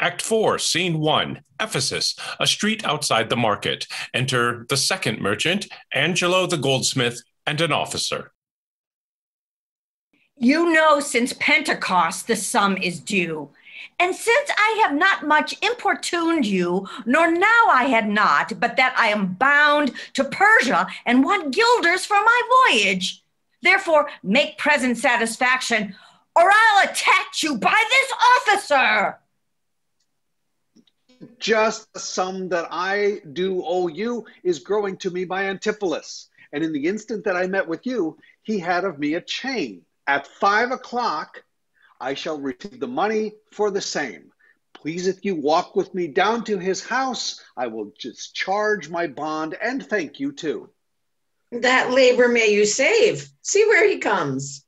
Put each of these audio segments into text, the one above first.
Act 4, Scene 1, Ephesus, a street outside the market. Enter the second merchant, Angelo the goldsmith, and an officer. You know, since Pentecost the sum is due. And since I have not much importuned you, nor now I had not, but that I am bound to Persia and want guilders for my voyage. Therefore make present satisfaction, or I'll attach you by this officer. Just the sum that I do owe you is growing to me by Antipholus. And in the instant that I met with you, he had of me a chain. At 5 o'clock, I shall receive the money for the same. Please, if you walk with me down to his house, I will discharge my bond and thank you too. That labor may you save. See where he comes.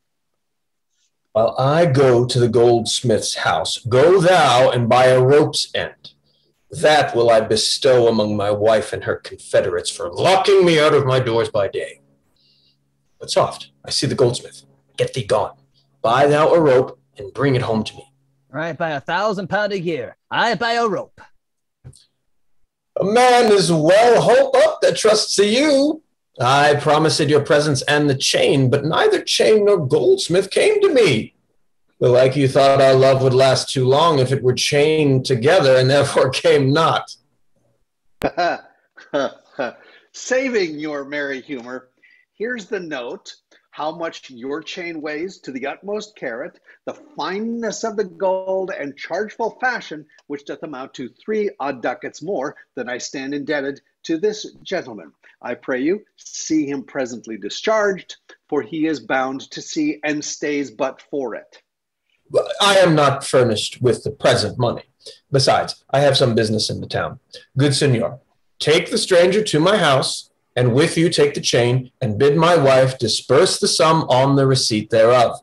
While I go to the goldsmith's house, go thou and buy a rope's end. That will I bestow among my wife and her confederates for locking me out of my doors by day. But soft, I see the goldsmith. Get thee gone. Buy thou a rope and bring it home to me. I buy £1,000 a year. I buy a rope. A man is well holp up that trusts to you. I promised your presence and the chain, but neither chain nor goldsmith came to me. Belike you thought our love would last too long if it were chained together, and therefore came not. Saving your merry humor, here's the note, how much your chain weighs to the utmost carat, the fineness of the gold, and chargeful fashion, which doth amount to 3 odd ducats more than I stand indebted to this gentleman. I pray you, see him presently discharged, for he is bound to sea and stays but for it. I am not furnished with the present money. Besides, I have some business in the town. Good senor, take the stranger to my house, and with you take the chain, and bid my wife disperse the sum on the receipt thereof.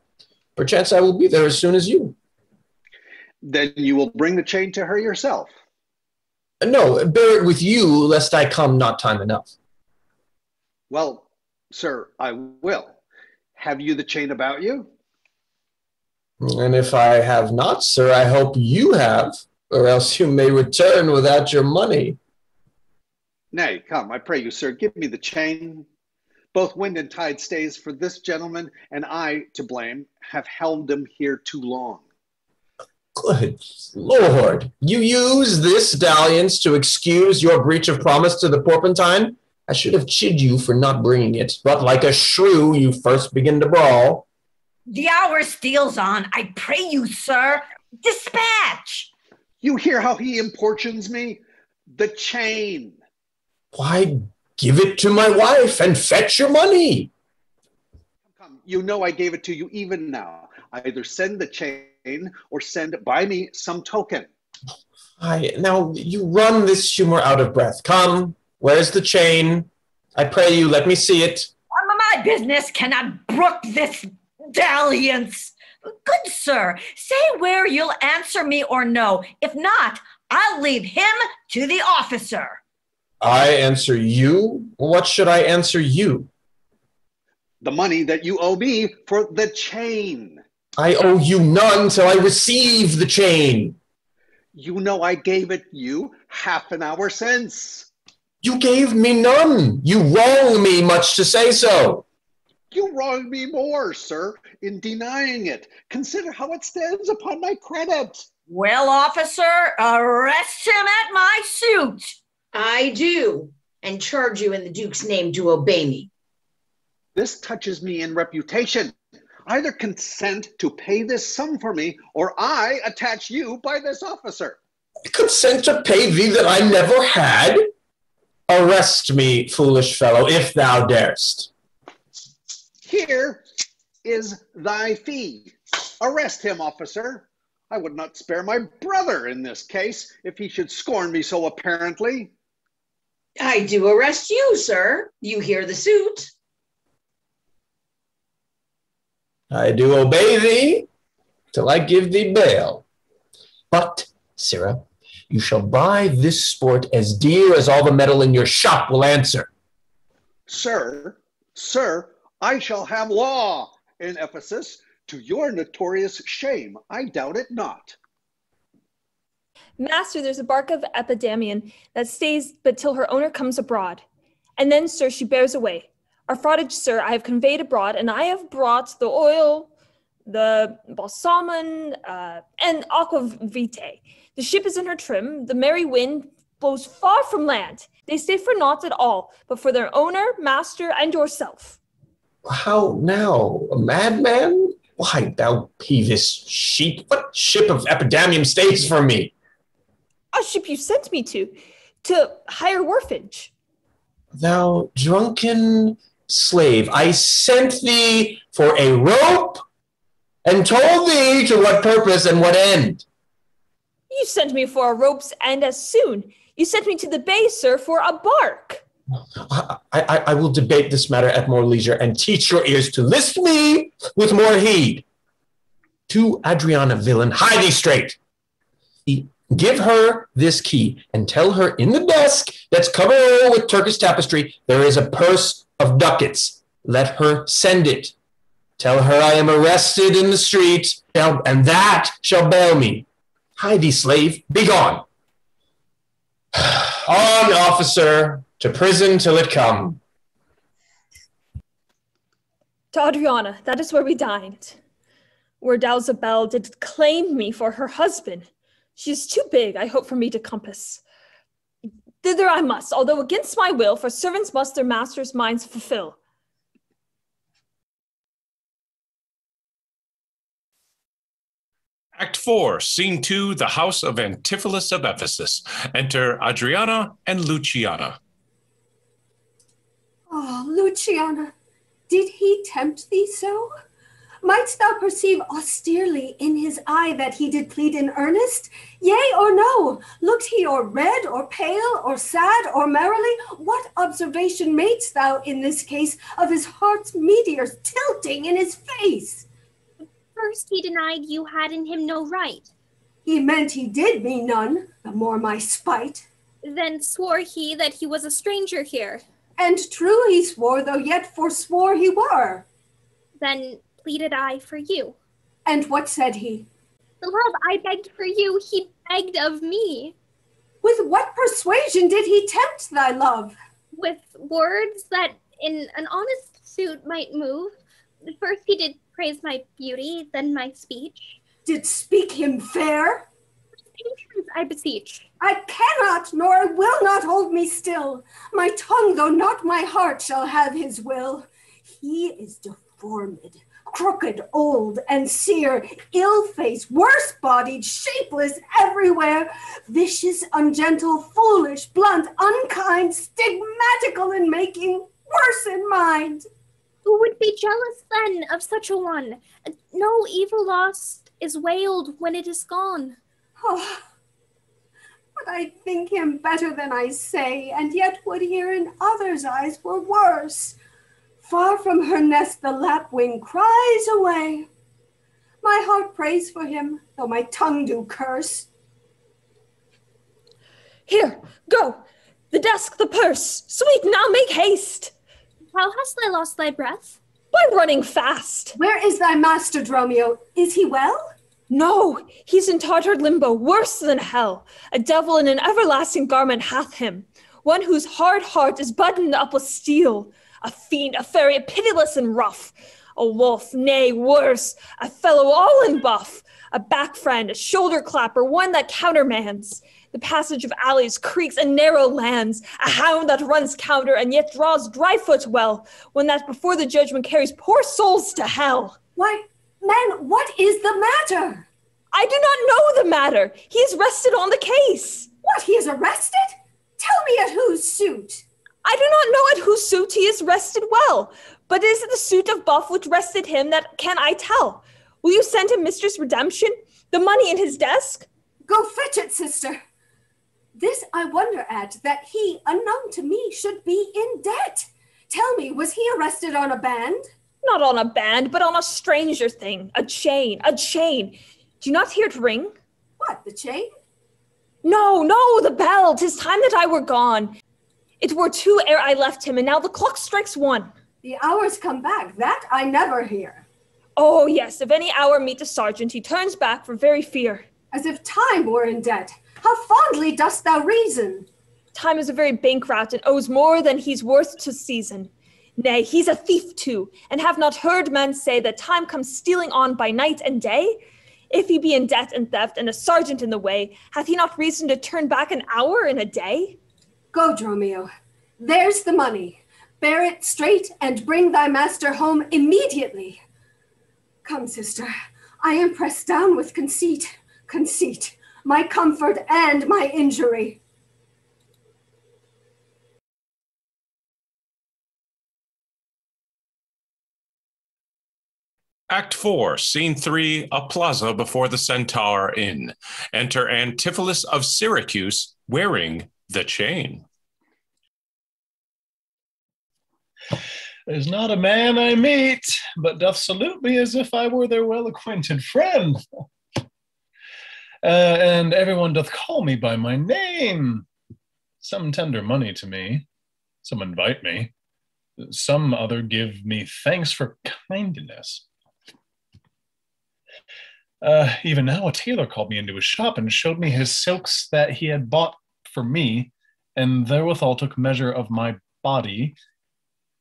Perchance I will be there as soon as you. Then you will bring the chain to her yourself? No, bear it with you, lest I come not time enough. Well, sir, I will. Have you the chain about you? And if I have not, sir, I hope you have, or else you may return without your money. Nay, come, I pray you, sir, give me the chain. Both wind and tide stays for this gentleman, and I, to blame, have held him here too long. Good Lord, you use this dalliance to excuse your breach of promise to the Porpentine? I should have chid you for not bringing it, but like a shrew you first begin to brawl. The hour steals on. I pray you, sir, dispatch. You hear how he importunes me? The chain. Why, give it to my wife and fetch your money. Come, you know I gave it to you even now. Either send the chain or send by me some token. Now you run this humor out of breath. Come, where's the chain? I pray you, let me see it. My business cannot brook this dalliance. Good sir, say where you'll answer me or no. If not, I'll leave him to the officer. I answer you? What should I answer you? The money that you owe me for the chain. I owe you none till I receive the chain. You know I gave it you half an hour since. You gave me none. You wrong me much to say so. You wrong me more, sir, in denying it. Consider how it stands upon my credit. Well, officer, arrest him at my suit. I do, and charge you in the Duke's name to obey me. This touches me in reputation. Either consent to pay this sum for me, or I attach you by this officer. Consent to pay thee that I never had? Arrest me, foolish fellow, if thou darest. Here is thy fee. Arrest him, officer. I would not spare my brother in this case, if he should scorn me so apparently. I do arrest you, sir. You hear the suit. I do obey thee, till I give thee bail. But, sirrah, you shall buy this sport as dear as all the metal in your shop will answer. Sir, I shall have law in Ephesus, to your notorious shame. I doubt it not. Master, there's a bark of Epidamian that stays but till her owner comes abroad. And then, sir, she bears away. Our fraughtage, sir, I have conveyed abroad, and I have brought the oil, the balsamum, and aquavitae. The ship is in her trim, the merry wind blows far from land. They stay for naught at all, but for their owner, master, and yourself. How now, a madman? Why, thou peevish sheep, what ship of Epidamium stays for me? A ship you sent me to hire wharfage. Thou drunken slave, I sent thee for a rope and told thee to what purpose and what end. You sent me for a rope's end as soon. You sent me to the bay, sir, for a bark. I will debate this matter at more leisure and teach your ears to list me with more heed. To Adriana, villain, hie thee straight. Give her this key and tell her in the desk that's covered all with Turkish tapestry there is a purse of ducats. Let her send it. Tell her I am arrested in the street, and that shall bail me. Hie thee, slave, be gone. On, officer, to prison till it come. To Adriana, that is where we dined. Where Dalzabel did claim me for her husband. She is too big, I hope, for me to compass. Thither I must, although against my will, for servants must their masters' minds fulfill. Act 4, Scene 2, the house of Antipholus of Ephesus. Enter Adriana and Luciana. Oh, Luciana, did he tempt thee so? Mightst thou perceive austerely in his eye that he did plead in earnest? Yea or no? Looked he or red or pale or sad or merrily? What observation madest thou in this case of his heart's meteors tilting in his face? First he denied you had in him no right. He meant he did me none, the more my spite. Then swore he that he was a stranger here. And true he swore, though yet forswore he were. Then pleaded I for you. And what said he? The love I begged for you, he begged of me. With what persuasion did he tempt thy love? With words that in an honest suit might move. First he did praise my beauty, then my speech. Did speak him fair? Patience, I beseech. I cannot, nor I will not hold me still. My tongue, though not my heart, shall have his will. He is deformed, crooked, old, and sere, ill-faced, worse-bodied, shapeless everywhere, vicious, ungentle, foolish, blunt, unkind, stigmatical in making, worse in mind. Who would be jealous then of such a one? No evil lost is wailed when it is gone. Oh, but I think him better than I say, and yet would hear in others' eyes were worse. Far from her nest the lapwing cries away. My heart prays for him, though my tongue do curse. Here, go! The desk, the purse! Sweet, now make haste! How hast thou lost thy breath? By running fast. Where is thy master, Dromio? Is he well? No, he's in Tartar limbo, worse than hell. A devil in an everlasting garment hath him. One whose hard heart is buttoned up with steel. A fiend, a fairy, pitiless and rough. A wolf, nay, worse, a fellow all in buff. A back friend, a shoulder clapper, one that countermands the passage of alleys, creeks, and narrow lands. A hound that runs counter and yet draws dry foot well. One that before the judgment carries poor souls to hell. Why, man, what is the matter? I do not know the matter. He is rested on the case. What, he is arrested? Tell me at whose suit? I do not know at whose suit he is rested well, but is it the suit of buff which rested him that can I tell? Will you send him Mistress Redemption, the money in his desk? Go fetch it, sister. This I wonder at, that he, unknown to me, should be in debt. Tell me, was he arrested on a band? Not on a band, but on a stranger thing. A chain. Do you not hear it ring? What, the chain? No, the bell. 'Tis time that I were gone. It were 2 ere I left him, and now the clock strikes 1. The hours come back, that I never hear. Oh, yes, if any hour meet the sergeant, he turns back for very fear. As if time were in debt. How fondly dost thou reason! Time is a very bankrupt and owes more than he's worth to season. Nay, he's a thief too, and have not heard men say that time comes stealing on by night and day? If he be in debt and theft and a sergeant in the way, hath he not reason to turn back an hour in a day? Go, Dromio. There's the money. Bear it straight and bring thy master home immediately. Come, sister, I am pressed down with conceit, my comfort and my injury. Act 4, Scene 3, a plaza before the Centaur Inn. Enter Antipholus of Syracuse wearing the chain. There's not a man I meet, but doth salute me as if I were their well-acquainted friend. And everyone doth call me by my name. Some tender money to me, some invite me, some other give me thanks for kindness. Even now a tailor called me into his shop and showed me his silks that he had bought for me, and therewithal took measure of my body.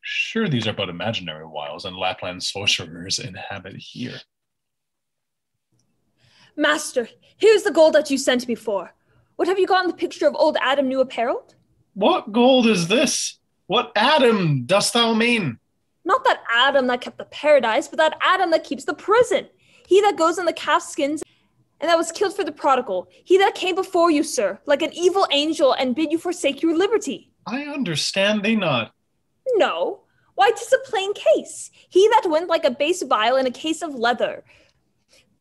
Sure, these are but imaginary wiles, and Lapland sorcerers inhabit here. Master, here's the gold that you sent me for. What have you got in the picture of old Adam New Apparelled? What gold is this? What Adam dost thou mean? Not that Adam that kept the paradise, but that Adam that keeps the prison. He that goes in the calf skins and that was killed for the prodigal. He that came before you, sir, like an evil angel and bid you forsake your liberty. I understand thee not. No. Why, 'tis a plain case. He that went like a base vial in a case of leather.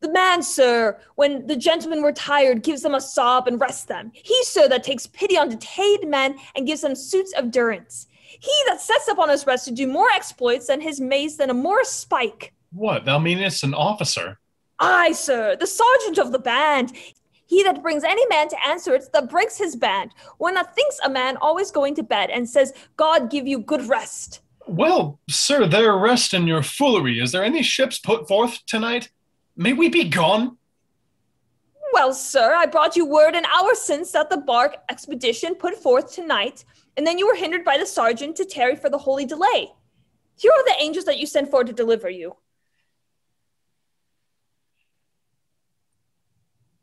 The man, sir, when the gentlemen were tired, gives them a sob and rests them. He, sir, that takes pity on detained men and gives them suits of durance. He that sets up on his rest to do more exploits than his mace than a Morris spike. What, thou meanest an officer? Aye, sir, the sergeant of the band. He that brings any man to answer it, that breaks his band. One that thinks a man always going to bed and says, God give you good rest. Well, sir, there rest in your foolery. Is there any ships put forth tonight? May we be gone? Well, sir, I brought you word an hour since that the bark expedition put forth tonight, and then you were hindered by the sergeant to tarry for the holy delay. Here are the angels that you sent for to deliver you.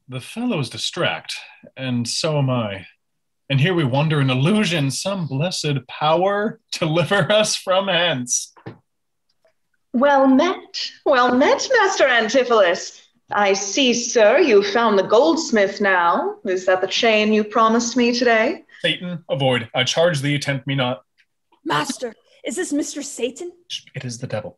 The fellow's distract, and so am I. And here we wander in illusion, some blessed power deliver us from hence. Well met, Master Antipholus. I see, sir, you've found the goldsmith now. Is that the chain you promised me today? Satan, avoid. I charge thee, tempt me not. Master, is this Mistress Satan? It is the devil.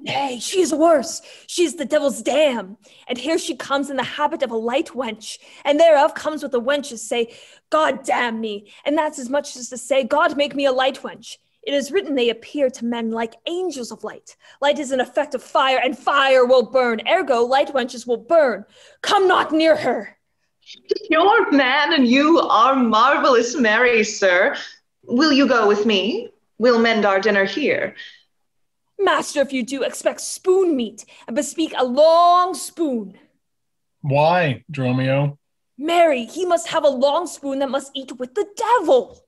Nay, she is worse. She is the devil's dam. And here she comes in the habit of a light wench, and thereof comes what the wenches say, God damn me. And that's as much as to say, God make me a light wench. It is written they appear to men like angels of light. Light is an effect of fire, and fire will burn. Ergo, light wenches will burn. Come not near her. Your man and you are marvelous merry, sir. Will you go with me? We'll mend our dinner here. Master, if you do, expect spoon meat, and bespeak a long spoon. Why, Dromio? Mary, he must have a long spoon that must eat with the devil.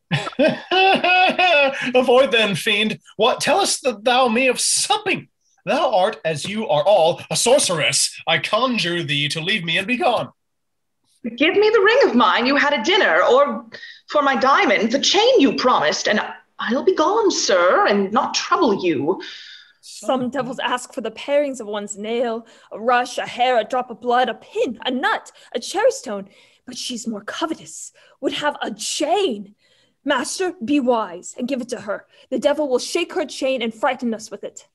Avoid then, fiend. What tellest thou me of supping? Thou art, as you are all, a sorceress. I conjure thee to leave me and be gone. Give me the ring of mine you had at dinner, or for my diamond, the chain you promised, and I'll be gone, sir, and not trouble you. Some devils ask for the parings of one's nail, a rush, a hair, a drop of blood, a pin, a nut, a cherry stone. But she's more covetous, would have a chain. Master, be wise and give it to her. The devil will shake her chain and frighten us with it.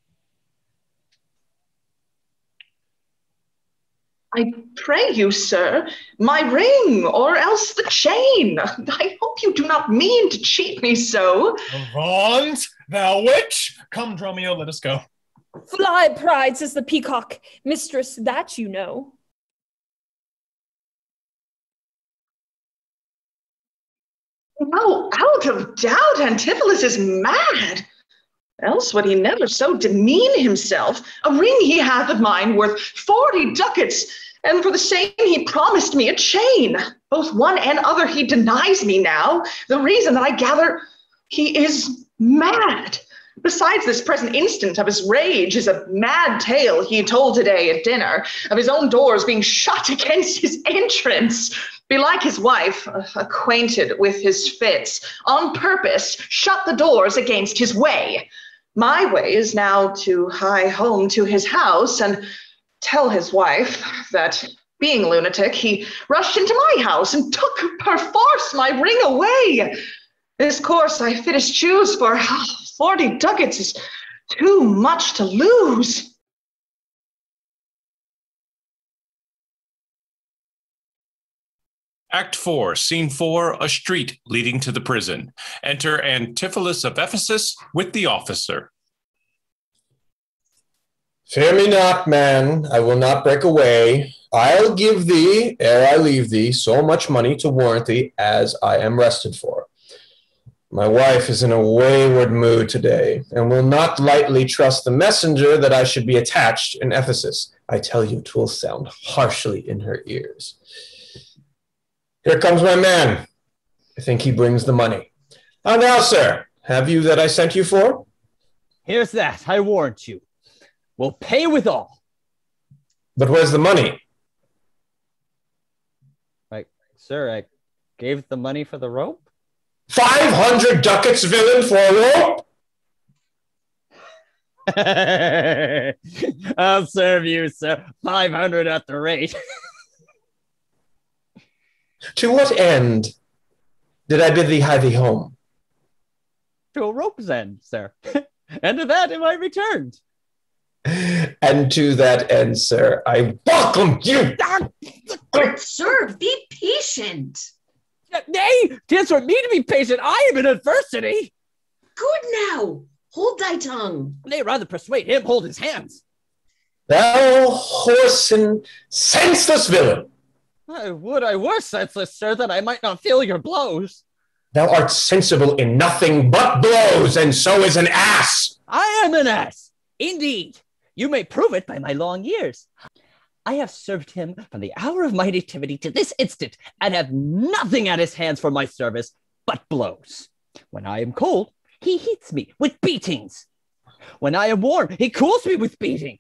I pray you, sir, my ring, or else the chain. I hope you do not mean to cheat me so. Avaunt, thou witch! Come, Dromio, let us go. Fly, pride, says the peacock. Mistress, that you know. Oh, out of doubt, Antipholus is mad. Else would he never so demean himself. A ring he hath of mine worth 40 ducats, And for the same, he promised me a chain. Both one and other he denies me now. The reason that I gather he is mad. Besides this present instant of his rage is a mad tale he told today at dinner of his own doors being shut against his entrance. Belike his wife, acquainted with his fits, on purpose shut the doors against his way. My way is now to hie home to his house and tell his wife that, being lunatic, he rushed into my house and took perforce my ring away. This course I fittest choose, for 40 ducats is too much to lose. Act 4, Scene 4, a street leading to the prison. Enter Antipholus of Ephesus with the officer. Fear me not, man, I will not break away. I'll give thee, ere I leave thee, so much money to warrant thee as I am rested for. My wife is in a wayward mood today, and will not lightly trust the messenger that I should be attached in Ephesus. I tell you, 'twill sound harshly in her ears. Here comes my man. I think he brings the money. How now, sir? Have you that I sent you for? Here's that, I warrant you. We'll pay with all. But where's the money? Sir, I gave the money for the rope. 500 ducats, villain, for a rope? I'll serve you, sir. 500 at the rate. To what end did I bid thee hie thee home? To a rope's end, sir. And to that am I returned. And to that end, sir, I welcome you. But, sir, be patient. Nay, 'tis for me to be patient. I am in adversity. Good now. Hold thy tongue. Nay, rather persuade him hold his hands. Thou hoarse and senseless villain. I would I were senseless, sir, that I might not feel your blows. Thou art sensible in nothing but blows, and so is an ass. I am an ass, indeed. You may prove it by my long years. I have served him from the hour of my nativity to this instant, and have nothing at his hands for my service but blows. When I am cold, he heats me with beatings. When I am warm, he cools me with beating.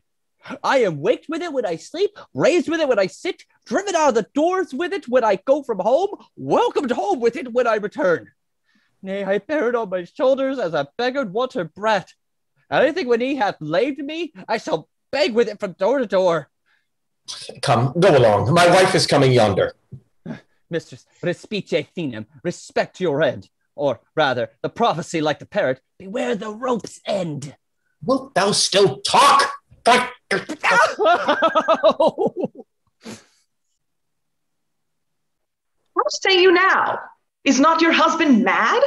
I am waked with it when I sleep, raised with it when I sit, driven out of the doors with it when I go from home, welcomed home with it when I return. Nay, I bear it on my shoulders as a beggared water brat. And I think when he hath laved me, I shall beg with it from door to door. Come, go along. My wife is coming yonder. Mistress, respice Athenum, respect your end. Or rather, the prophecy like the parrot, beware the rope's end. Wilt thou still talk? What say you now? Is not your husband mad?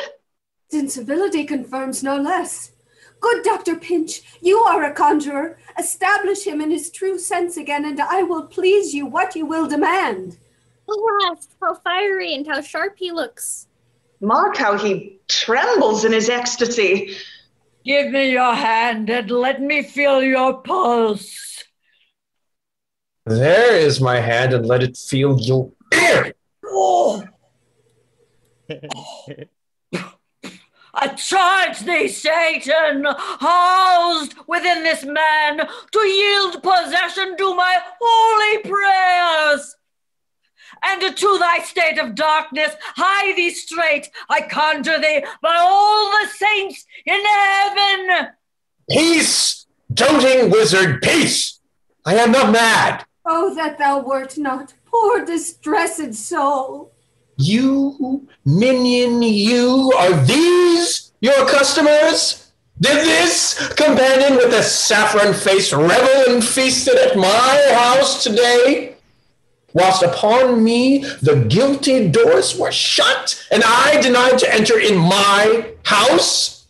Incivility confirms no less. Good Dr. Pinch, you are a conjurer. Establish him in his true sense again, and I will please you what you will demand. Alas, how fiery and how sharp he looks. Mark how he trembles in his ecstasy. Give me your hand and let me feel your pulse. There is my hand, and let it feel your ear. Oh. I charge thee, Satan, housed within this man, to yield possession to my holy prayers. And to thy state of darkness, hie thee straight, I conjure thee, by all the saints in heaven. Peace, doting wizard, peace! I am not mad. Oh, that thou wert not, poor distressed soul. You, minion, you, are these your customers? Did this companion with the saffron face revel and feasted at my house today? Whilst upon me the guilty doors were shut, and I denied to enter in my house?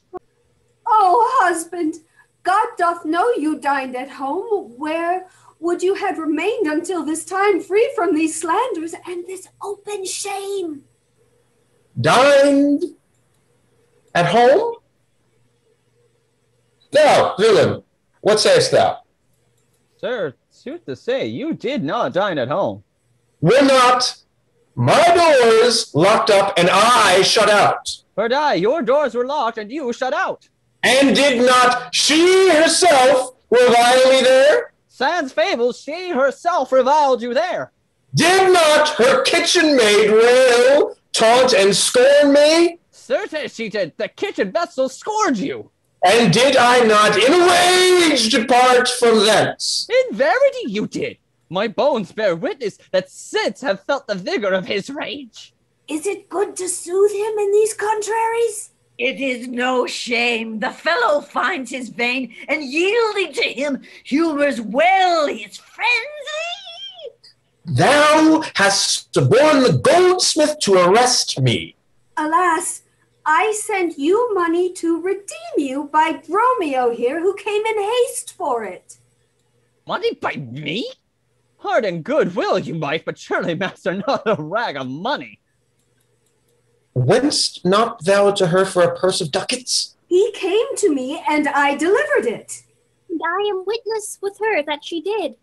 Oh, husband, God doth know you dined at home. Where would you have remained until this time, free from these slanders and this open shame? Dined at home? Thou, villain, what sayest thou? Sir, Truth to say, you did not dine at home. Will not. My doors locked up and I shut out. But your doors were locked and you shut out. And did not she herself revile me there? Sans fables, she herself reviled you there. Did not her kitchen maid rail, taunt, and scorn me? Certes she did. The kitchen vessel scorned you. And did I not in a rage depart from thence? In verity you did. My bones bear witness that since have felt the vigor of his rage. Is it good to soothe him in these contraries? It is no shame. The fellow finds his vein, and yielding to him, humors well his frenzy. Thou hast suborned the goldsmith to arrest me. Alas, I sent you money to redeem you by Romeo here, who came in haste for it. Money by me? Heart and good will you might, but surely, master, not a rag of money. Went'st not thou to her for a purse of ducats? He came to me, and I delivered it. And I am witness with her that she did.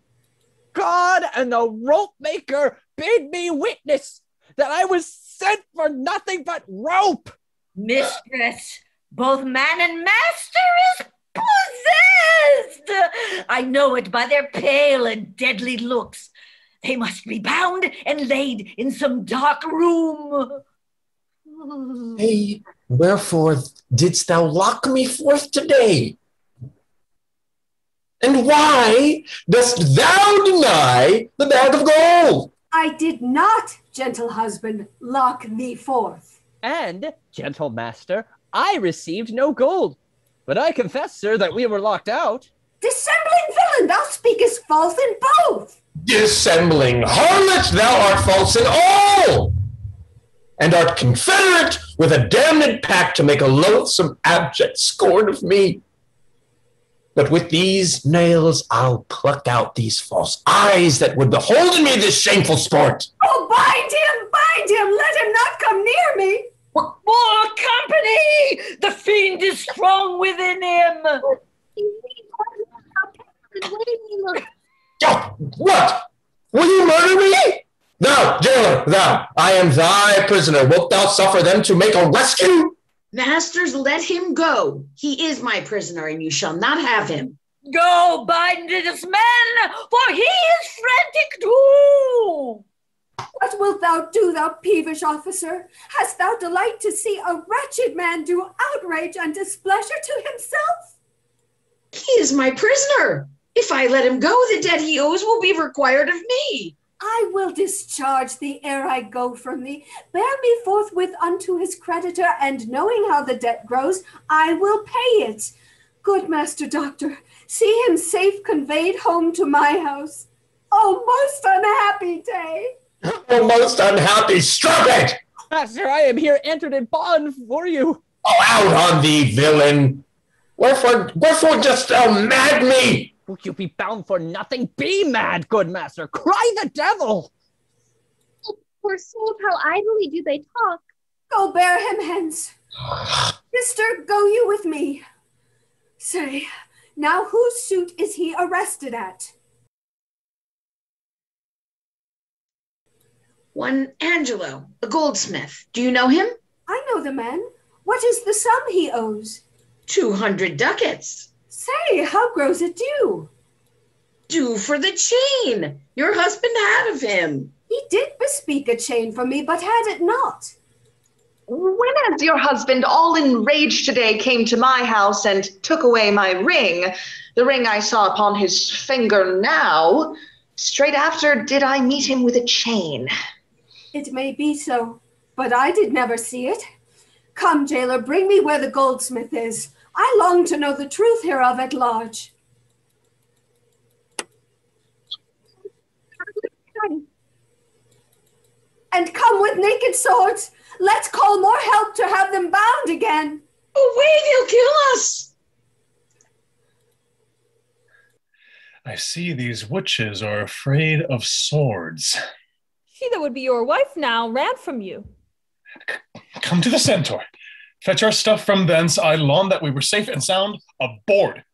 God and the rope maker bid me witness that I was sent for nothing but rope. Mistress, both man and master is possessed. I know it by their pale and deadly looks. They must be bound and laid in some dark room. Hey, wherefore didst thou lock me forth today? And why dost thou deny the bag of gold? I did not, gentle husband, lock thee forth. And, gentle master, I received no gold. But I confess, sir, that we were locked out. Dissembling villain, thou speakest false in both. Dissembling harlot, thou art false in all, and art confederate with a damned pack to make a loathsome abject scorn of me. But with these nails I'll pluck out these false eyes that would behold in me this shameful sport. Oh, bind him, let him not come near me. More company! The fiend is strong within him. Oh, what? Will you murder me? Thou, jailer, thou, I am thy prisoner. Wilt thou suffer them to make a rescue? Masters, let him go. He is my prisoner, and you shall not have him. Go, bind this man, for he is frantic too. What wilt thou do, thou peevish officer? Hast thou delight to see a wretched man do outrage and displeasure to himself? He is my prisoner. If I let him go, the debt he owes will be required of me. I will discharge thee ere I go from thee. Bear me forthwith unto his creditor, and knowing how the debt grows, I will pay it. Good master doctor, see him safe conveyed home to my house. Oh, most unhappy day! Oh, most unhappy strumpet! Master, I am here entered in bond for you. Oh, out on thee, villain! Wherefore dost thou mad me? Will you be bound for nothing? Be mad, good master. Cry the devil. Poor souls, how idly do they talk. Go bear him hence. Sister, go you with me. Say, now whose suit is he arrested at? One Angelo, a goldsmith. Do you know him? I know the man. What is the sum he owes? 200 ducats. Say, how grows it due? Due for the chain your husband had of him. He did bespeak a chain for me, but had it not. When as your husband, all enraged today, came to my house and took away my ring, the ring I saw upon his finger now, straight after did I meet him with a chain. It may be so, but I did never see it. Come, jailer, bring me where the goldsmith is. I long to know the truth hereof at large. And come with naked swords. Let's call more help to have them bound again. Away, they'll kill us. I see these witches are afraid of swords. She that would be your wife now ran from you. Come to the centaur. Fetch our stuff from thence. I lawn that we were safe and sound aboard.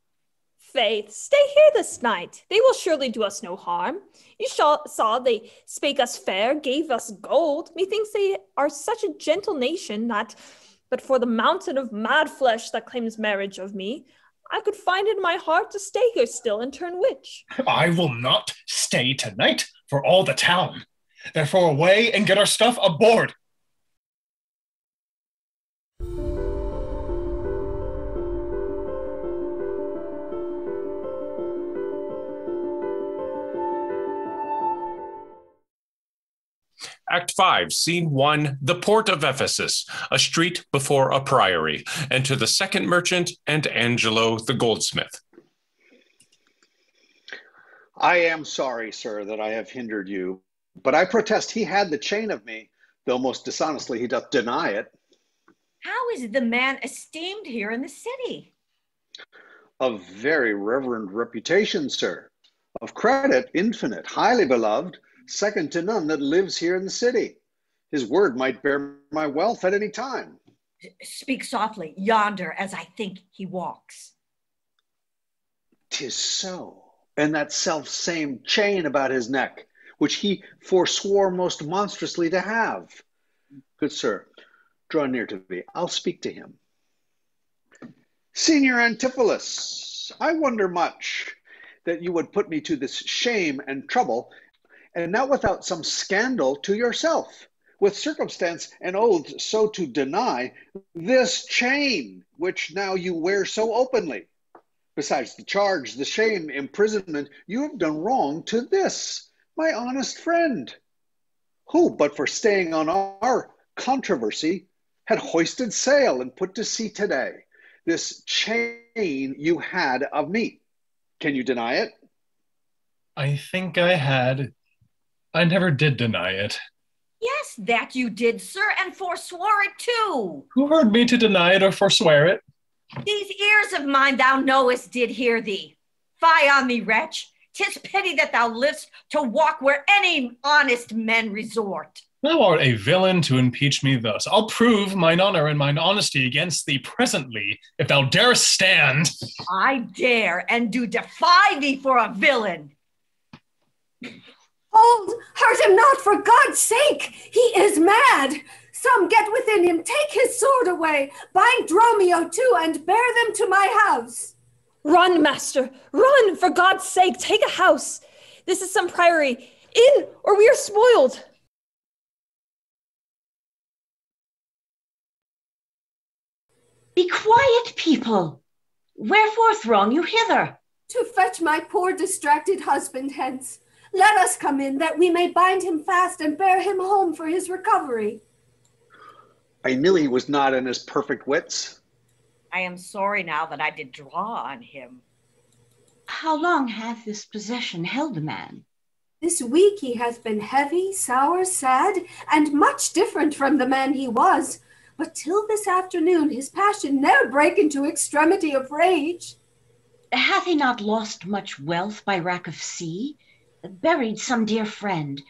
Faith, stay here this night. They will surely do us no harm. You saw they spake us fair, gave us gold. Methinks they are such a gentle nation that, but for the mountain of mad flesh that claims marriage of me, I could find in my heart to stay here still and turn witch. I will not stay tonight for all the town. Therefore away and get our stuff aboard. Act 5, Scene 1, the port of Ephesus, a street before a priory. Enter the second merchant and Angelo the goldsmith. I am sorry, sir, that I have hindered you, but I protest he had the chain of me, though most dishonestly he doth deny it. How is the man esteemed here in the city? Of very reverend reputation, sir, of credit infinite, highly beloved, second to none that lives here in the city. His word might bear my wealth at any time. Speak softly, yonder, as I think he walks. 'Tis so, and that self-same chain about his neck, which he forswore most monstrously to have. Good sir, draw near to me, I'll speak to him. Senior Antipholus, I wonder much that you would put me to this shame and trouble, and not without some scandal to yourself, with circumstance and oaths so to deny this chain, which now you wear so openly. Besides the charge, the shame, imprisonment, you have done wrong to this, my honest friend, who, but for staying on our controversy, had hoisted sail and put to sea today. This chain you had of me. Can you deny it? I think I had. I never did deny it. Yes, that you did, sir, and forswore it too. Who heard me to deny it or forswear it? These ears of mine thou knowest did hear thee. Fie on thee, wretch. 'Tis pity that thou livest to walk where any honest men resort. Thou art a villain to impeach me thus. I'll prove mine honor and mine honesty against thee presently, if thou darest stand. I dare and do defy thee for a villain. Hold, hurt him not, for God's sake. He is mad. Some get within him, take his sword away, bind Dromio too, and bear them to my house. Run, master, run, for God's sake, take a house. This is some priory. In, or we are spoiled. Be quiet, people. Wherefore throng you hither? To fetch my poor distracted husband hence. Let us come in, that we may bind him fast and bear him home for his recovery. I knew he was not in his perfect wits. I am sorry now that I did draw on him. How long hath this possession held a man? This week he hath been heavy, sour, sad, and much different from the man he was. But till this afternoon his passion ne'er brake into extremity of rage. Hath he not lost much wealth by wrack of sea? Buried some dear friend?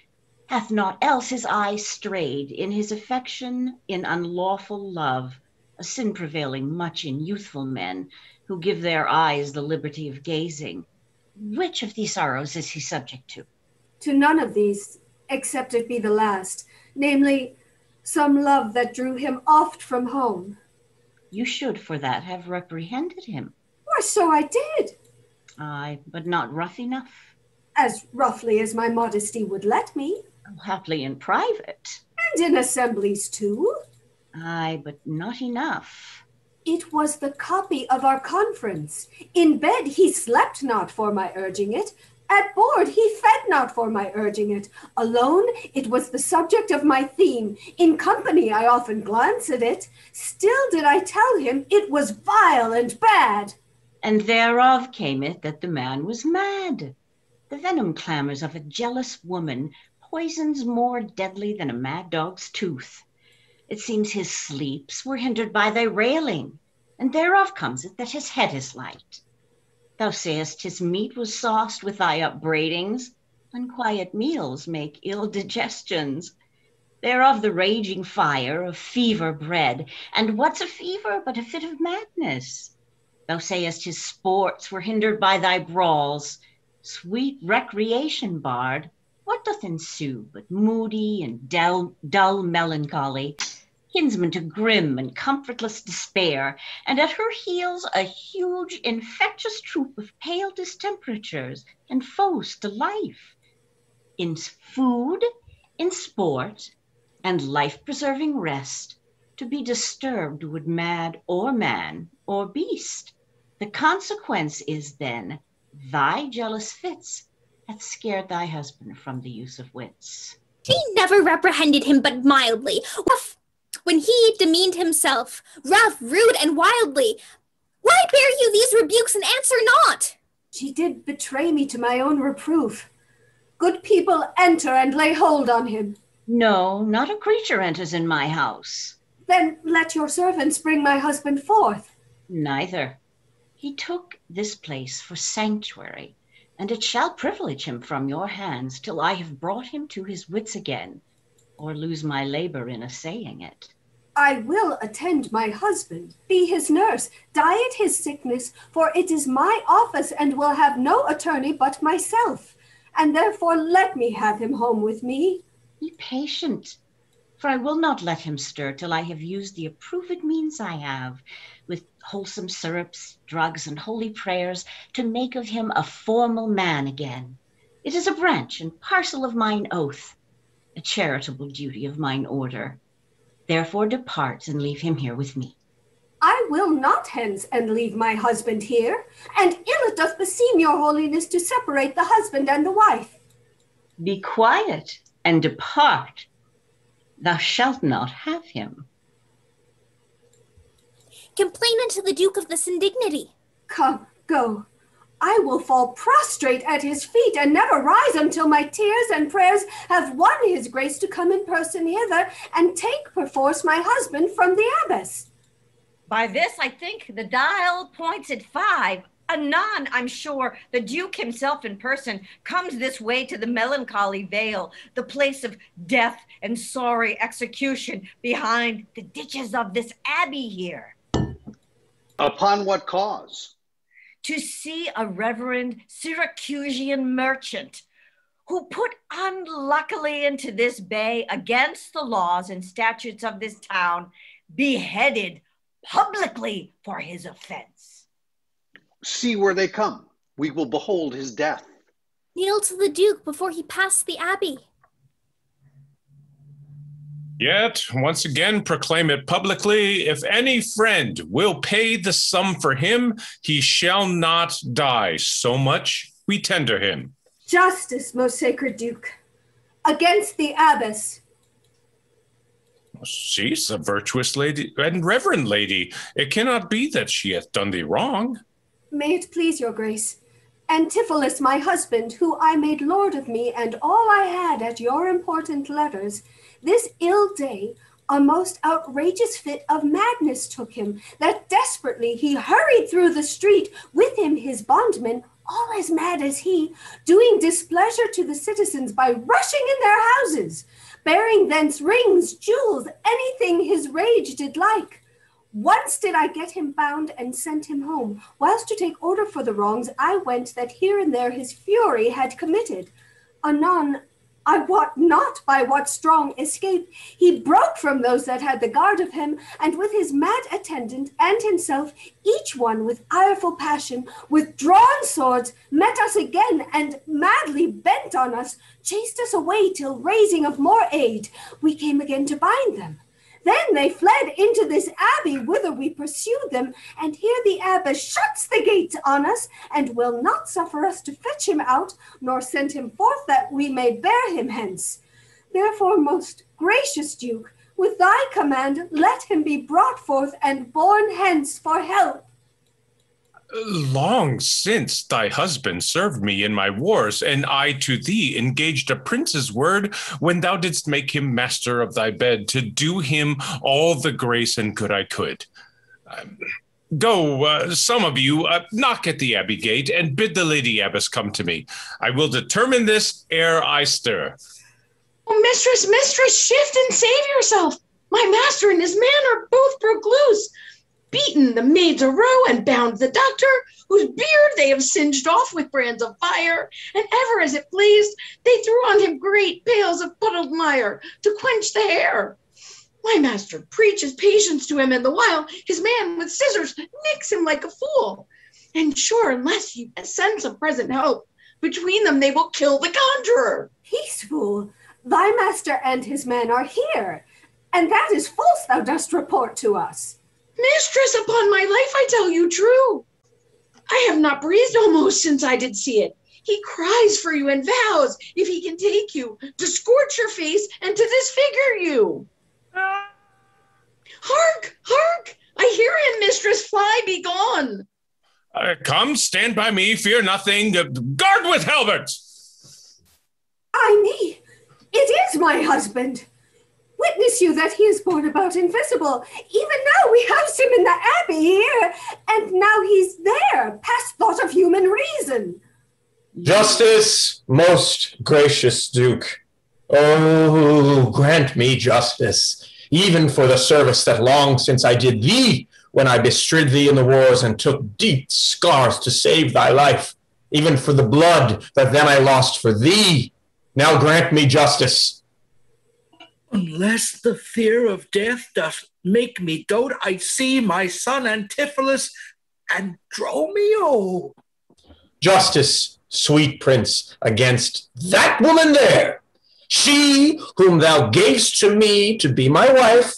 Hath not else his eye strayed in his affection, in unlawful love, a sin prevailing much in youthful men, who give their eyes the liberty of gazing? Which of these sorrows is he subject to? To none of these, except it be the last, namely, some love that drew him oft from home. You should for that have reprehended him. Or so I did. Aye, but not rough enough. As roughly as my modesty would let me. Haply in private. And in assemblies too. Aye, but not enough. It was the copy of our conference. In bed he slept not for my urging it. At board he fed not for my urging it. Alone it was the subject of my theme. In company I often glance at it. Still did I tell him it was vile and bad. And thereof came it that the man was mad. The venom clamors of a jealous woman poisons more deadly than a mad dog's tooth. It seems his sleeps were hindered by thy railing, and thereof comes it that his head is light. Thou sayest his meat was sauced with thy upbraidings. Unquiet meals make ill digestions. Thereof the raging fire of fever bred, and what's a fever but a fit of madness? Thou sayest his sports were hindered by thy brawls. Sweet recreation barred, what doth ensue but moody and dull melancholy, kinsman to grim and comfortless despair, and at her heels a huge infectious troop of pale distemperatures and foes to life. In food, in sport, and life-preserving rest, to be disturbed would mad or man or beast. The consequence is then thy jealous fits hath scared thy husband from the use of wits. She never reprehended him but mildly. When he demeaned himself, rough, rude, and wildly, why bear you these rebukes and answer not? She did betray me to my own reproof. Good people enter and lay hold on him. No, not a creature enters in my house. Then let your servants bring my husband forth. Neither. He took this place for sanctuary, and it shall privilege him from your hands till I have brought him to his wits again, or lose my labor in assaying it. I will attend my husband, be his nurse, diet his sickness, for it is my office and will have no attorney but myself, and therefore let me have him home with me. Be patient, for I will not let him stir till I have used the approved means I have, with wholesome syrups, drugs, and holy prayers, to make of him a formal man again. It is a branch and parcel of mine oath, a charitable duty of mine order. Therefore depart and leave him here with me. I will not hence and leave my husband here, and ill it doth beseem your holiness to separate the husband and the wife. Be quiet and depart. Thou shalt not have him. Complain unto the Duke of this indignity. Come, go. I will fall prostrate at his feet and never rise until my tears and prayers have won his grace to come in person hither and take perforce my husband from the abbess. By this, I think the dial points at 5. Anon, I'm sure, the Duke himself in person comes this way to the melancholy vale, the place of death and sorry execution behind the ditches of this abbey here. Upon what cause? To see a reverend Syracusian merchant who put unluckily into this bay against the laws and statutes of this town, beheaded publicly for his offense. See where they come. We will behold his death. Kneel to the Duke before he passed the abbey. Yet, once again, proclaim it publicly. If any friend will pay the sum for him, he shall not die. So much we tender him. Justice, most sacred Duke. Against the abbess. She's a virtuous lady and reverend lady. It cannot be that she hath done thee wrong. May it please your grace. Antipholus, my husband, who I made lord of me and all I had at your important letters, this ill day a most outrageous fit of madness took him, that desperately he hurried through the street, with him his bondmen, all as mad as he, doing displeasure to the citizens by rushing in their houses, bearing thence rings, jewels, anything his rage did like. Once did I get him bound and sent him home, whilst to take order for the wrongs I went that here and there his fury had committed. Anon, I wot not by what strong escape he broke from those that had the guard of him, and with his mad attendant and himself, each one with ireful passion, with drawn swords, met us again, and madly bent on us, chased us away till raising of more aid, we came again to bind them. Then they fled into this abbey, whither we pursued them, and here the abbess shuts the gates on us, and will not suffer us to fetch him out, nor send him forth that we may bear him hence. Therefore, most gracious Duke, with thy command, let him be brought forth and borne hence for help. Long since thy husband served me in my wars, and I to thee engaged a prince's word when thou didst make him master of thy bed, to do him all the grace and good I could. Go, some of you, knock at the abbey gate, and bid the lady abbess come to me. I will determine this ere I stir. Oh, mistress, shift and save yourself. My master and his man are both broke loose. beaten the maids a row and bound the doctor, whose beard they have singed off with brands of fire, and ever as it blazed, they threw on him great pails of puddled mire to quench the hair. My master preaches patience to him, and the while his man with scissors nicks him like a fool. And sure, unless you send some present help, between them they will kill the conjurer. Peace, fool. Thy master and his men are here, and that is false thou dost report to us. Mistress, upon my life I tell you true. I have not breathed almost since I did see it. He cries for you and vows, if he can take you, to scorch your face and to disfigure you. Hark, hark! I hear him, mistress. Fly, be gone. Come, stand by me, fear nothing. Guard with halberds! Ay me, it is my husband. Witness you that he is born about invisible. Even now we house him in the abbey here, and now he's there, past thought of human reason. Justice, most gracious Duke. Oh, grant me justice, even for the service that long since I did thee, when I bestrid thee in the wars and took deep scars to save thy life, even for the blood that then I lost for thee. Now grant me justice. Unless the fear of death doth make me dote, I see my son Antipholus and Dromio. Justice, sweet prince, against that woman there, she whom thou gavest to me to be my wife,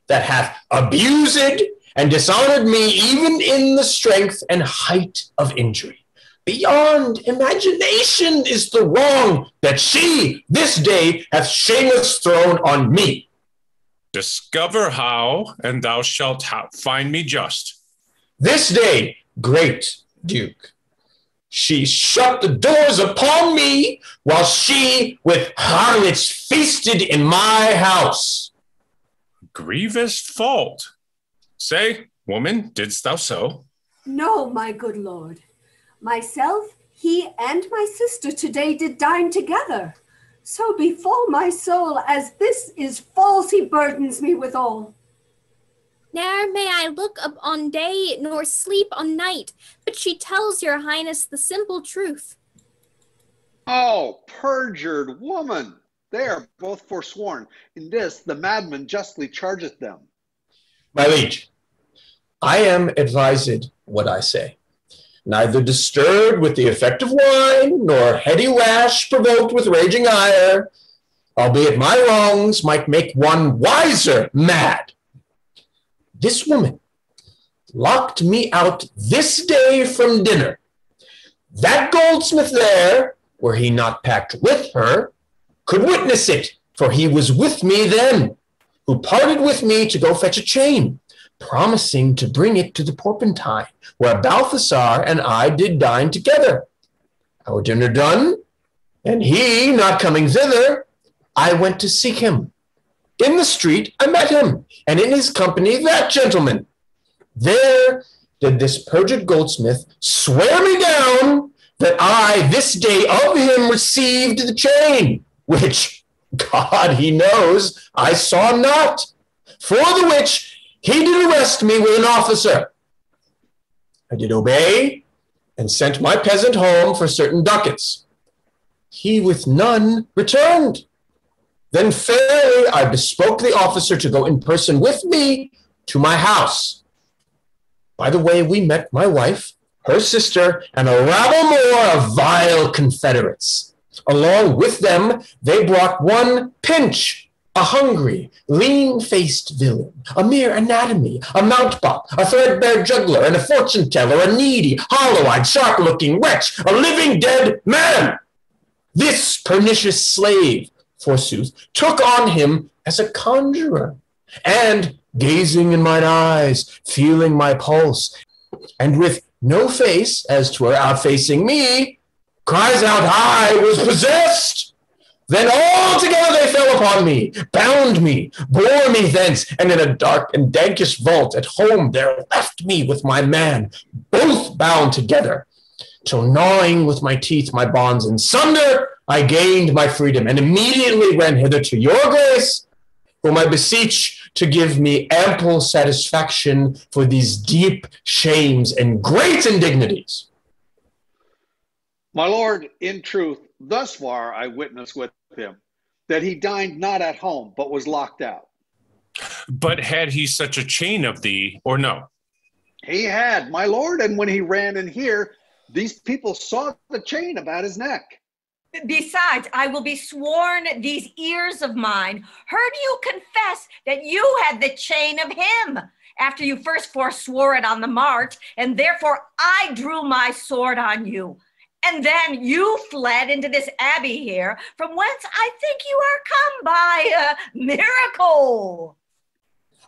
that hath abused and dishonored me even in the strength and height of injury. Beyond imagination is the wrong that she this day hath shameless thrown on me. Discover how, and thou shalt find me just. This day, great Duke, she shut the doors upon me, while she with harlots feasted in my house. Grievous fault. Say, woman, didst thou so? No, my good lord. Myself, he, and my sister today did dine together. So befall my soul, as this is false, he burdens me withal. Ne'er may I look up on day, nor sleep on night, but she tells your highness the simple truth. Oh, perjured woman! They are both forsworn. In this the madman justly chargeth them. My liege, I am advised what I say. Neither disturbed with the effect of wine, nor heady rash provoked with raging ire, albeit my wrongs might make one wiser mad. This woman locked me out this day from dinner. That goldsmith there, were he not packed with her, could witness it, for he was with me then, who parted with me to go fetch a chain, promising to bring it to the Porpentine, where Balthasar and I did dine together. Our dinner done, and he not coming thither, I went to seek him. In the street I met him, and in his company that gentleman. There did this perjured goldsmith swear me down that I this day of him received the chain, which, God he knows, I saw not, for the which he did arrest me with an officer. I did obey, and sent my peasant home for certain ducats. He with none returned. Then fairly I bespoke the officer to go in person with me to my house. By the way, we met my wife, her sister, and a rabble more of vile confederates. Along with them, they brought one Pinch, a hungry, lean-faced villain, a mere anatomy, a mountebank, a threadbare juggler, and a fortune-teller, a needy, hollow-eyed, sharp-looking wretch, a living dead man. This pernicious slave, forsooth, took on him as a conjurer, and, gazing in mine eyes, feeling my pulse, and with no face, as 'twere outfacing me, cries out I was possessed. Then all together they fell upon me, bound me, bore me thence, and in a dark and dankish vault at home there left me with my man, both bound together, till gnawing with my teeth my bonds in sunder, I gained my freedom, and immediately ran hither to your grace, whom I beseech to give me ample satisfaction for these deep shames and great indignities. My lord, in truth, thus far I witness with him that he dined not at home, but was locked out. But had he such a chain of thee, or no? He had, my lord, and when he ran in here, these people saw the chain about his neck. Besides, I will be sworn these ears of mine heard you confess that you had the chain of him after you first forswore it on the mart, and therefore I drew my sword on you. And then you fled into this abbey here, from whence I think you are come by a miracle.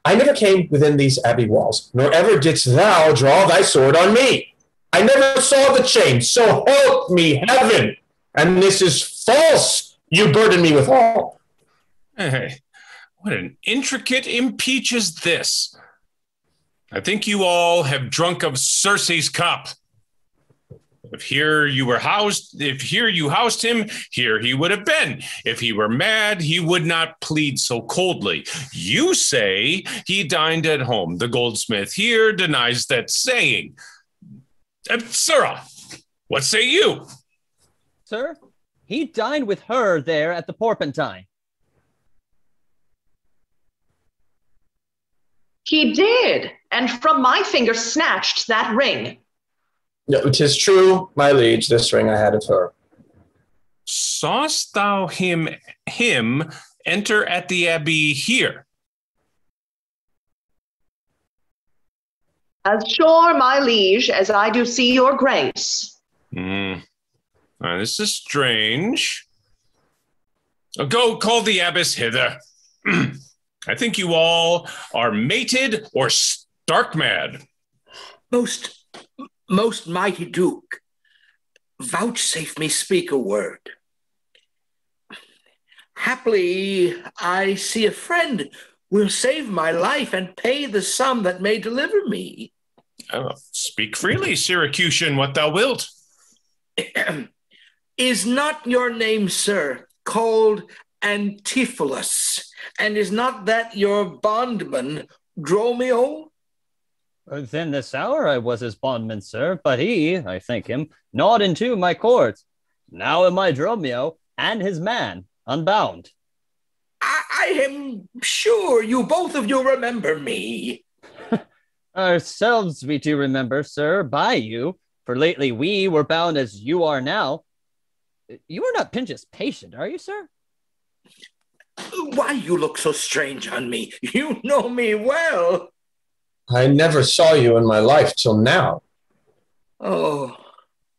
I never came within these abbey walls, nor ever didst thou draw thy sword on me. I never saw the chain, so help me heaven. And this is false, you burden me with all. Hey, what an intricate impeach is this. I think you all have drunk of Circe's cup. If here you housed him, here he would have been. If he were mad, he would not plead so coldly. You say he dined at home. The goldsmith here denies that saying. Sirrah, what say you? Sir, he dined with her there at the Porpentine. He did, and from my finger snatched that ring. No, 'tis true, my liege, this ring I had of her. Sawest thou him enter at the abbey here? As sure, my liege, as I do see your grace. This is strange. Go call the abbess hither. I think you all are mated or stark mad. Most mighty Duke, vouchsafe me speak a word. Haply I see a friend will save my life and pay the sum that may deliver me. Speak freely, Syracusian, what thou wilt. Is not your name, sir, called Antipholus? And is not that your bondman, Dromio? Within this hour I was his bondman, sir, but he, I thank him, gnawed into my cords. Now am I Dromio and his man, unbound. I am sure you both of you remember me. Ourselves we do remember, sir, by you, for lately we were bound as you are now. You are not Pinch's patient, are you, sir? Why you look so strange on me? You know me well. I never saw you in my life till now. Oh,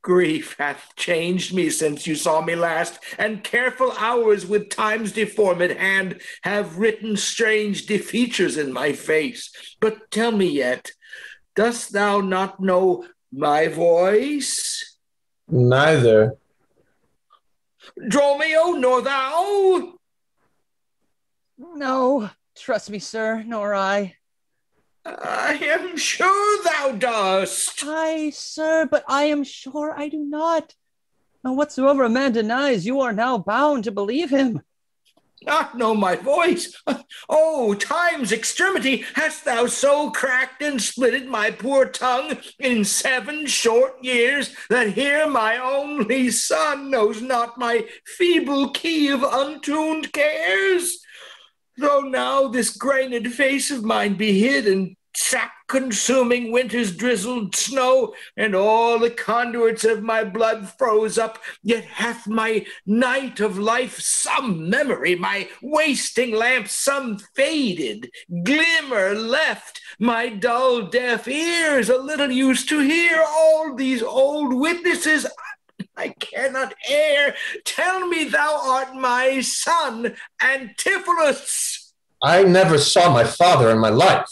grief hath changed me since you saw me last, and careful hours with time's deformed hand have written strange defeatures in my face. But tell me yet, dost thou not know my voice? Neither. Dromio, nor thou? No, trust me, sir, nor I. I am sure thou dost. Aye, sir, but I am sure I do not. Now, whatsoever a man denies, you are now bound to believe him. Not know my voice? Oh, time's extremity, hast thou so cracked and splitted my poor tongue in 7 short years, that here my only son knows not my feeble key of untuned cares? Though now this grained face of mine be hid in sap-consuming winter's drizzled snow, and all the conduits of my blood froze up, yet hath my night of life some memory, my wasting lamp some faded glimmer left, my dull deaf ears a little used to hear all these old witnesses. I cannot err. Tell me thou art my son, Antipholus. I never saw my father in my life.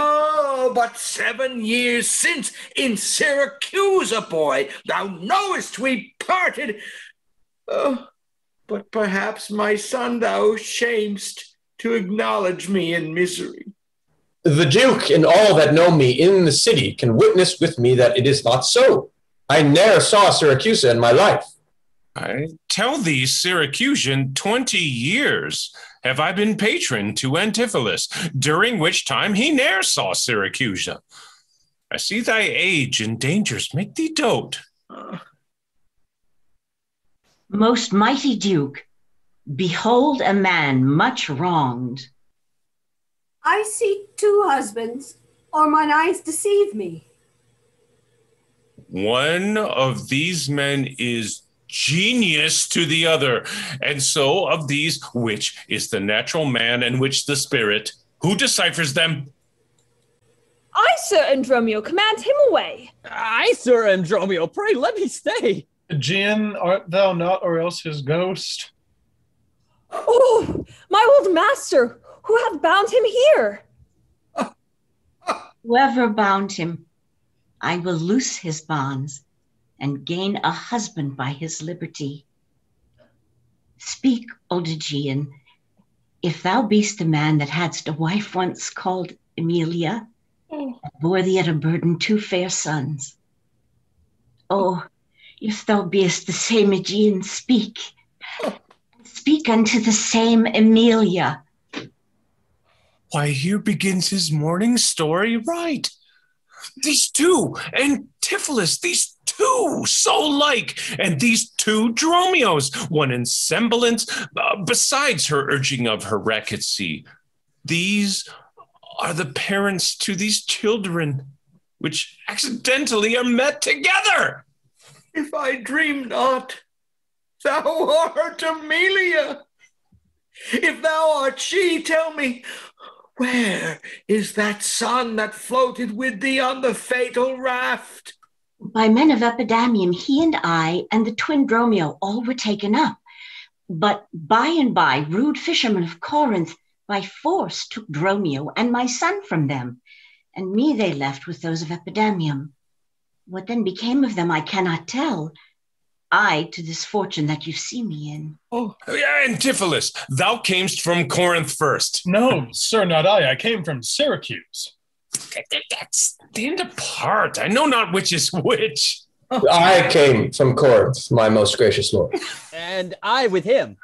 Oh, but 7 years since, in Syracuse, boy, thou knowest we parted. Oh, but perhaps, my son, thou shamest to acknowledge me in misery. The Duke and all that know me in the city can witness with me that it is not so. I ne'er saw Syracuse in my life. I tell thee, Syracusan, 20 years have I been patron to Antipholus, during which time he ne'er saw Syracusa. I see thy age and dangers make thee dote. Most mighty Duke, behold a man much wronged. I see two husbands, or mine eyes deceive me. One of these men is genius to the other, and so of these, which is the natural man and which the spirit? Who deciphers them? I, Sir Andromio, command him away. I, Sir Andromio, pray let me stay. Aegean, art thou not, or else his ghost? Oh, my old master, who hath bound him here? Whoever bound him, I will loose his bonds and gain a husband by his liberty. Speak, old Aegean, if thou beest a man that hadst a wife once called Emilia, and bore thee at a burden 2 fair sons. Oh, if thou beest the same Aegean, speak. Speak unto the same Emilia. Why, here begins his morning story right. These two, Antipholus, these two so like, and these two Dromios, one in semblance, besides her urging of her racquetcy. These are the parents to these children, which accidentally are met together. If I dream not, thou art Emilia. If thou art she, tell me, where is that son that floated with thee on the fatal raft? By men of Epidamium, he and I and the twin Dromio all were taken up. But by and by, rude fishermen of Corinth by force took Dromio and my son from them, and me they left with those of Epidamium. What then became of them I cannot tell. I to this fortune that you see me in. Oh, Antipholus, thou camest from Corinth first. No, sir, not I. I came from Syracuse. Stand apart. I know not which is which. I came from Corinth, my most gracious lord. And I with him.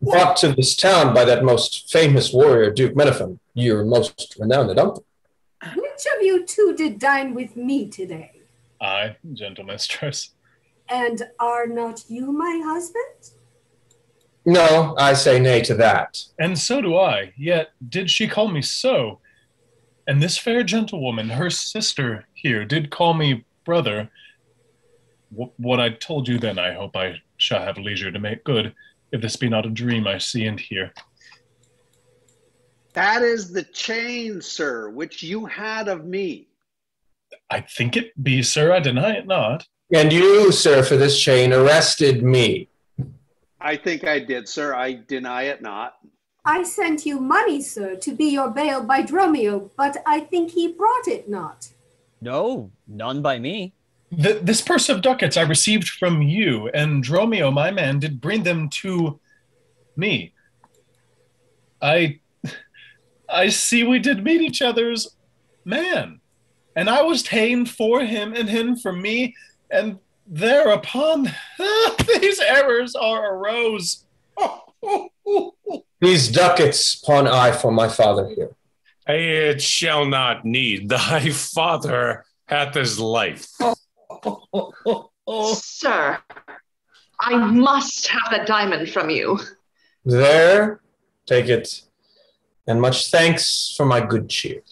Brought to this town by that most famous warrior, Duke Menaphon, your most renowned uncle. Which of you two did dine with me today? I, gentle mistress. And are not you my husband? No, I say nay to that. And so do I, yet did she call me so? And this fair gentlewoman, her sister here, did call me brother. What I told you then, I hope I shall have leisure to make good, if this be not a dream I see and hear. That is the chain, sir, which you had of me. I think it be, sir, I deny it not. And you, sir, for this chain arrested me. I think I did, sir. I deny it not. I sent you money, sir, to be your bail by Dromio, but I think he brought it not. No, none by me. This purse of ducats I received from you, and Dromio, my man, did bring them to me. I see we did meet each other's man, and I was ta'en for him and him for me, and thereupon these errors are arose. These ducats pawn I for my father here. It shall not need. Thy father hath his life. Sir, I must have that diamond from you. There, take it, and much thanks for my good cheer.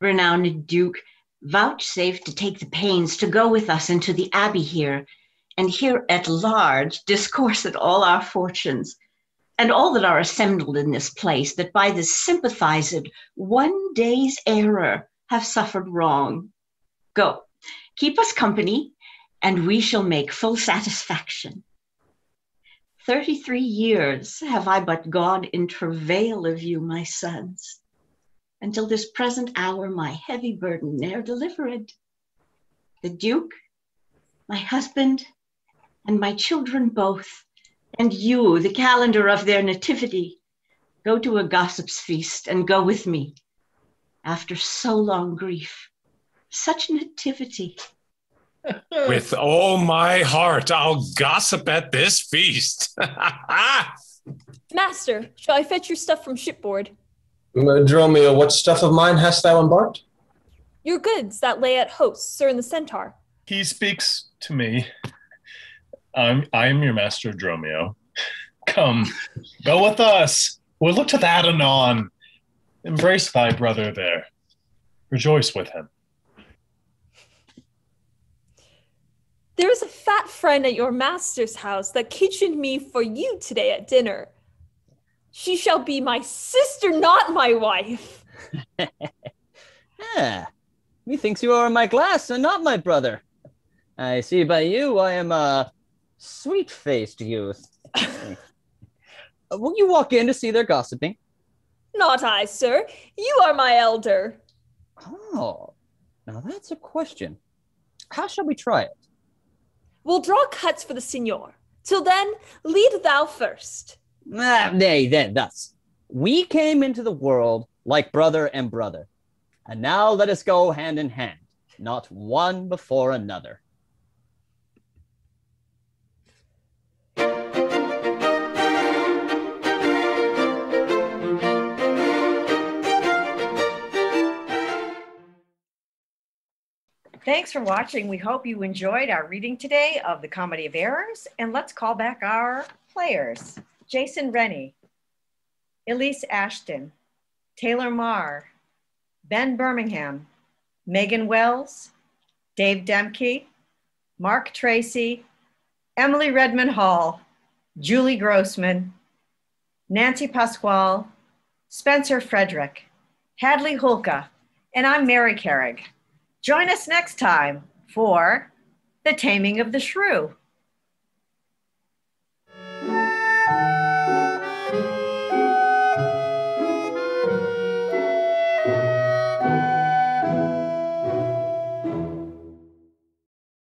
Renowned Duke, vouchsafe to take the pains to go with us into the abbey here, and here at large discourse at all our fortunes, and all that are assembled in this place, that by this sympathized one day's error have suffered wrong. Go, keep us company, and we shall make full satisfaction. 33 years have I but gone in travail of you, my sons, until this present hour my heavy burden ne'er delivered. The Duke, my husband, and my children both, and you, the calendar of their nativity, go to a gossip's feast and go with me. After so long grief, such nativity, With all my heart, I'll gossip at this feast. Master, shall I fetch your stuff from shipboard? Dromio, what stuff of mine hast thou embarked? Your goods that lay at hosts, sir, in the Centaur. He speaks to me. I am your master, Dromio. Come, go with us. We'll look to that anon. Embrace thy brother there. Rejoice with him. There is a fat friend at your master's house that kitchened me for you today at dinner. She shall be my sister, not my wife. Methinks you are my glass and not my brother. I see by you I am a sweet-faced youth. Will you walk in to see their gossiping? Not I, sir. You are my elder. Oh, now that's a question. How shall we try it? We'll draw cuts for the signor. Till then, lead thou first. Nay, then, thus. We came into the world like brother and brother. And now let us go hand in hand, not one before another. Thanks for watching. We hope you enjoyed our reading today of The Comedy of Errors. And let's call back our players. Jason Rennie, Elise Ashton, Taylor Marr, Ben Birmingham, Megan Wells, Dave Demke, Mark Tracy, Emily Redmond Hall, Julie Grossman, Nancy Pasquale, Spencer Frederick, Hadley Hulka, and I'm Mary Carrig. Join us next time for The Taming of the Shrew.